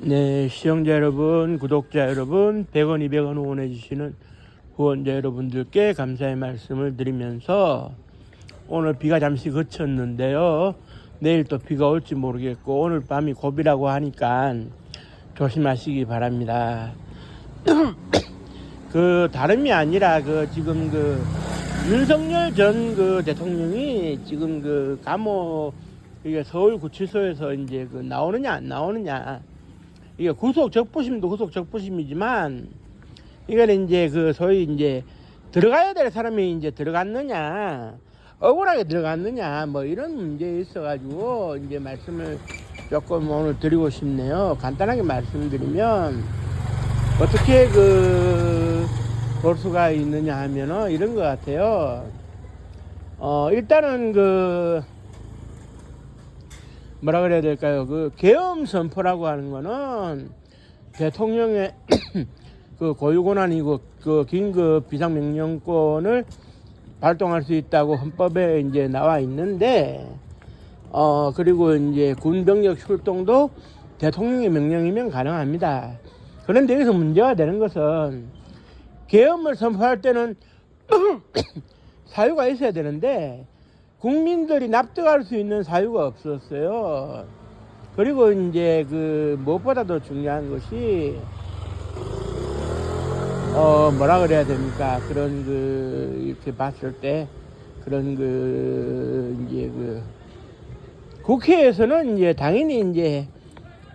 네, 시청자 여러분, 구독자 여러분, 100원, 200원 후원해 주시는 후원자 여러분들께 감사의 말씀을 드리면서 오늘 비가 잠시 그쳤는데요. 내일 또 비가 올지 모르겠고 오늘 밤이 고비라고 하니까 조심하시기 바랍니다. 다름이 아니라 지금 윤석열 전 대통령이 지금 감옥 이게 서울구치소에서 이제 나오느냐 안 나오느냐, 이게 구속 적부심도 구속 적부심이지만 이거는 이제 소위 이제 들어가야 될 사람이 이제 들어갔느냐, 억울하게 들어갔느냐, 뭐 이런 문제에 있어가지고 이제 말씀을 조금 오늘 드리고 싶네요. 간단하게 말씀드리면 어떻게 볼 수가 있느냐 하면은 이런 것 같아요. 일단은 뭐라 그래야 될까요? 계엄 선포라고 하는 거는 대통령의 고유권한이고 긴급 비상명령권을 발동할 수 있다고 헌법에 이제 나와 있는데, 그리고 이제 군병력 출동도 대통령의 명령이면 가능합니다. 그런데 여기서 문제가 되는 것은 계엄을 선포할 때는 사유가 있어야 되는데 국민들이 납득할 수 있는 사유가 없었어요. 그리고 이제 무엇보다도 중요한 것이 뭐라 그래야 됩니까? 이렇게 봤을 때 이제 국회에서는 이제 당연히 이제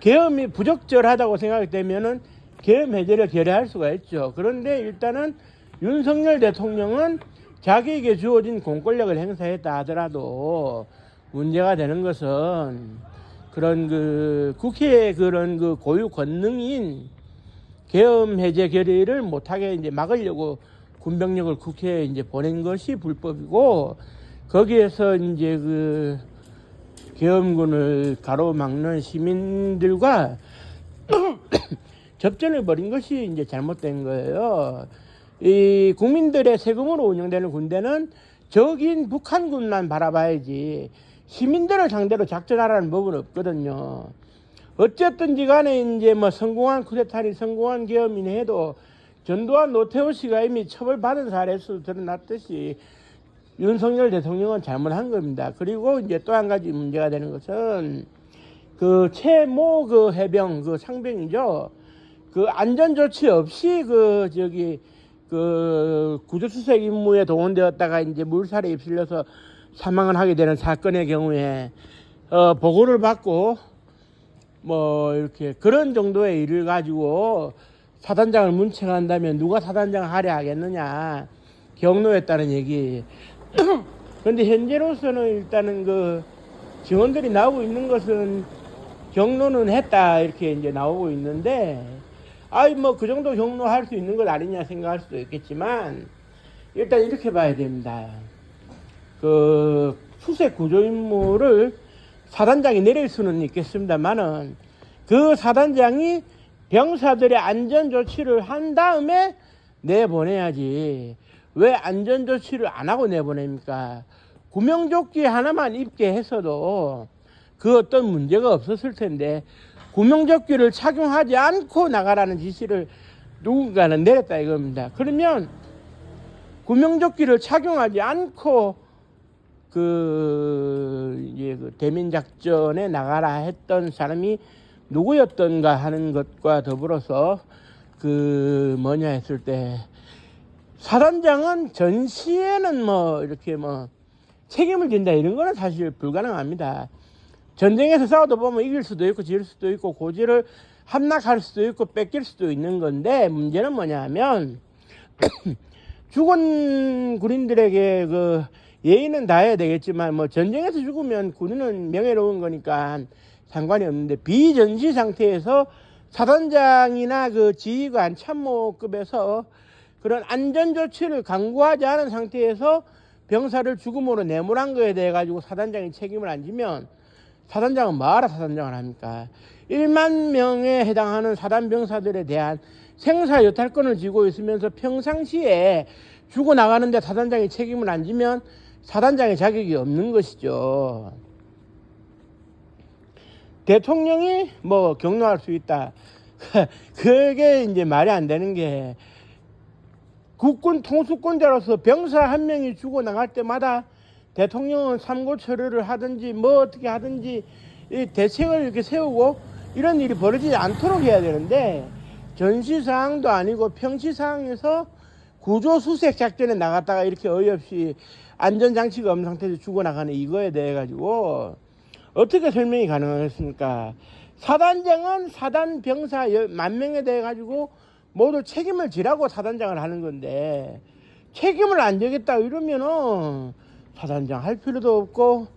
계엄이 부적절하다고 생각이 되면은 계엄 해제를 결의할 수가 있죠. 그런데 일단은 윤석열 대통령은 자기에게 주어진 공권력을 행사했다 하더라도 문제가 되는 것은 국회의 고유 권능인 계엄 해제 결의를 못하게 이제 막으려고 군병력을 국회에 이제 보낸 것이 불법이고, 거기에서 이제 계엄군을 가로막는 시민들과 접전을 벌인 것이 이제 잘못된 거예요. 이 국민들의 세금으로 운영되는 군대는 적인 북한군만 바라봐야지 시민들을 상대로 작전하라는 법은 없거든요. 어쨌든지 간에 이제 성공한 쿠데타니 성공한 계엄이니 해도 전두환 노태우 씨가 이미 처벌받은 사례에서 드러났듯이 윤석열 대통령은 잘못한 겁니다. 그리고 이제 또 한 가지 문제가 되는 것은 최모 해병 상병이죠. 안전조치 없이 구조수색 임무에 동원되었다가 이제 물살에 휩쓸려서 사망을 하게 되는 사건의 경우에 보고를 받고 이렇게 그런 정도의 일을 가지고 사단장을 문책한다면 누가 사단장을 하려 하겠느냐, 경로했다는 얘기. 그런데 현재로서는 일단은 증언들이 나오고 있는 것은 경로는 했다 이렇게 이제 나오고 있는데, 그 정도 경로할 수 있는 것 아니냐 생각할 수도 있겠지만 일단 이렇게 봐야 됩니다. 수색 구조 임무를 사단장이 내릴 수는 있겠습니다만은 사단장이 병사들의 안전 조치를 한 다음에 내보내야지 왜 안전 조치를 안 하고 내보냅니까? 구명조끼 하나만 입게 했어도 어떤 문제가 없었을 텐데 구명조끼를 착용하지 않고 나가라는 지시를 누군가는 내렸다 이겁니다. 그러면 구명조끼를 착용하지 않고 대민작전에 나가라 했던 사람이 누구였던가 하는 것과 더불어서 뭐냐 했을 때 사단장은 전시에는 이렇게 책임을 진다 이런 거는 사실 불가능합니다. 전쟁에서 싸워도 보면 이길 수도 있고 질 수도 있고 고지를 함락할 수도 있고 뺏길 수도 있는 건데, 문제는 뭐냐 하면 죽은 군인들에게 예의는 다해야 되겠지만 전쟁에서 죽으면 군인은 명예로운 거니까 상관이 없는데, 비전시 상태에서 사단장이나 지휘관 참모급에서 그런 안전조치를 강구하지 않은 상태에서 병사를 죽음으로 내몰한 거에 대해 가지고 사단장이 책임을 안 지면 사단장은 뭐하러 사단장을 합니까? 1만 명에 해당하는 사단병사들에 대한 생사여탈권을 쥐고 있으면서 평상시에 죽어나가는데 사단장이 책임을 안 지면 사단장의 자격이 없는 것이죠. 대통령이 뭐 경로할 수 있다. 그게 이제 말이 안 되는 게 국군 통수권자로서 병사 한 명이 죽어 나갈 때마다 대통령은 삼고 처리를 하든지 뭐 어떻게 하든지 이 대책을 이렇게 세우고 이런 일이 벌어지지 않도록 해야 되는데 전시 상황도 아니고 평시 상황에서 구조 수색 작전에 나갔다가 이렇게 어이없이 안전장치가 없는 상태에서 죽어나가는 이거에 대해 가지고 어떻게 설명이 가능하겠습니까? 사단장은 사단 병사 10,000명에 대해 가지고 모두 책임을 지라고 사단장을 하는 건데 책임을 안 지겠다 이러면은 사단장 할 필요도 없고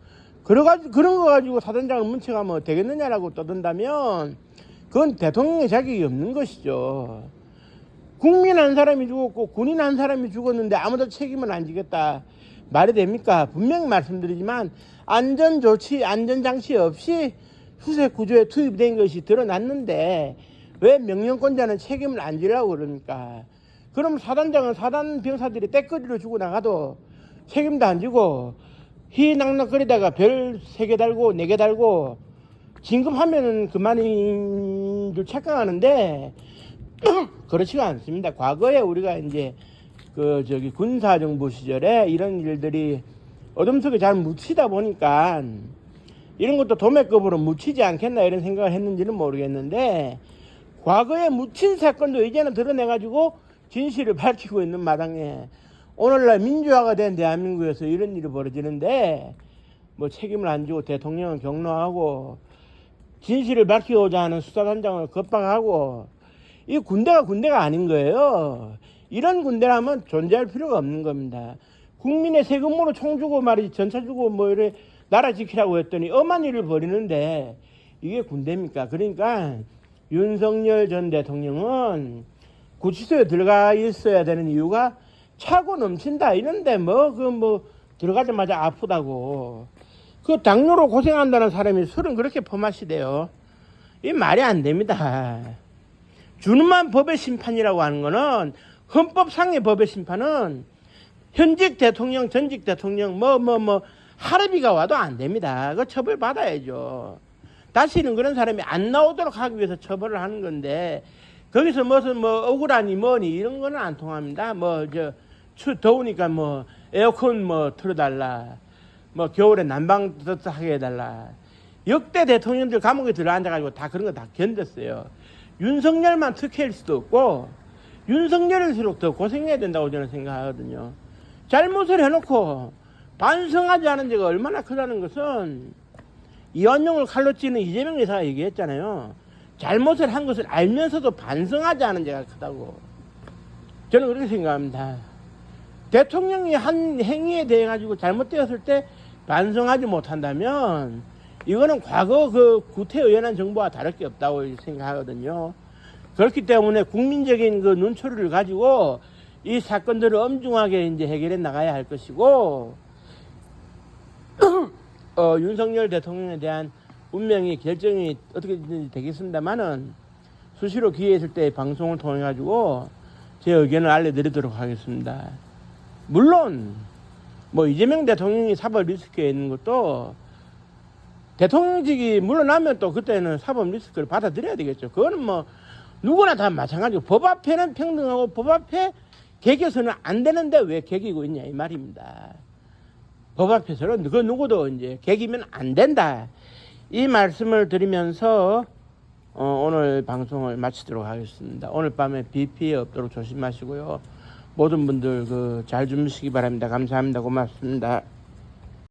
그런 거 가지고 사단장을 문책하면 되겠느냐라고 떠든다면 그건 대통령의 자격이 없는 것이죠. 국민 한 사람이 죽었고 군인 한 사람이 죽었는데 아무도 책임을 안 지겠다. 말이 됩니까? 분명히 말씀드리지만 안전조치, 안전장치 없이 수색 구조에 투입된 것이 드러났는데 왜 명령권자는 책임을 안 지려고 그럽니까? 그럼 사단장은 사단 병사들이 떼거리로 주고 나가도 책임도 안 지고 희낙낙거리다가 별 3개 달고 4개 달고 진급하면은 그만인 줄 착각하는데 그렇지가 않습니다. 과거에 우리가 이제 군사정부 시절에 이런 일들이 어둠 속에 잘 묻히다 보니까 이런 것도 도매급으로 묻히지 않겠나 이런 생각을 했는지는 모르겠는데 과거에 묻힌 사건도 이제는 드러내가지고 진실을 밝히고 있는 마당에 오늘날 민주화가 된 대한민국에서 이런 일이 벌어지는데 뭐 책임을 안 지고 대통령은 경로하고 진실을 밝히고자 하는 수사단장을 겁박하고 이 군대가 아닌 거예요. 이런 군대라면 존재할 필요가 없는 겁니다. 국민의 세금으로 총 주고 말이지 전차 주고 뭐 이래 나라 지키라고 했더니 엄한 일을 벌이는데 이게 군대입니까? 그러니까 윤석열 전 대통령은 구치소에 들어가 있어야 되는 이유가 차고 넘친다 이런데 뭐 들어가자마자 아프다고 그 당뇨로 고생한다는 사람이 술은 그렇게 퍼마시대요. 이 말이 안 됩니다. 준엄한 법의 심판이라고 하는 거는 헌법상의 법의 심판은 현직 대통령, 전직 대통령 할애비가 와도 안 됩니다. 그거 처벌 받아야죠. 다시는 그런 사람이 안 나오도록 하기 위해서 처벌을 하는 건데 거기서 무슨 억울하니 뭐니 이런 거는 안 통합니다. 더우니까 에어컨 틀어달라. 겨울에 난방 따뜻하게 해달라. 역대 대통령들 감옥에 들어앉아가지고 다 그런 거 다 견뎠어요. 윤석열만 특혜일 수도 없고 윤석열일수록 더 고생해야 된다고 저는 생각하거든요. 잘못을 해놓고 반성하지 않은 죄가 얼마나 크다는 것은 이완용을 칼로 찌는 이재명 여사가 얘기했잖아요. 잘못을 한 것을 알면서도 반성하지 않은 죄가 크다고. 저는 그렇게 생각합니다. 대통령이 한 행위에 대해 가지고 잘못되었을 때 반성하지 못한다면 이거는 과거 그 구태의연한 정부와 다를 게 없다고 생각하거든요. 그렇기 때문에 국민적인 그 눈초리를 가지고 이 사건들을 엄중하게 이제 해결해 나가야 할 것이고 윤석열 대통령에 대한 운명이 결정이 어떻게 되겠습니다만은 수시로 기회 있을 때 방송을 통해 가지고 제 의견을 알려드리도록 하겠습니다. 물론 이재명 대통령이 사법 리스크에 있는 것도 대통령직이 물러나면 또 그때는 사법 리스크를 받아들여야 되겠죠. 그거는 누구나 다 마찬가지고 법 앞에는 평등하고 법 앞에 개겨서는 안 되는데 왜 개기고 있냐 이 말입니다. 법 앞에서는 그 누구도 이제 개기면 안 된다. 이 말씀을 드리면서 오늘 방송을 마치도록 하겠습니다. 오늘 밤에 비 피해 없도록 조심하시고요. 모든 분들 잘 주무시기 바랍니다. 감사합니다. 고맙습니다.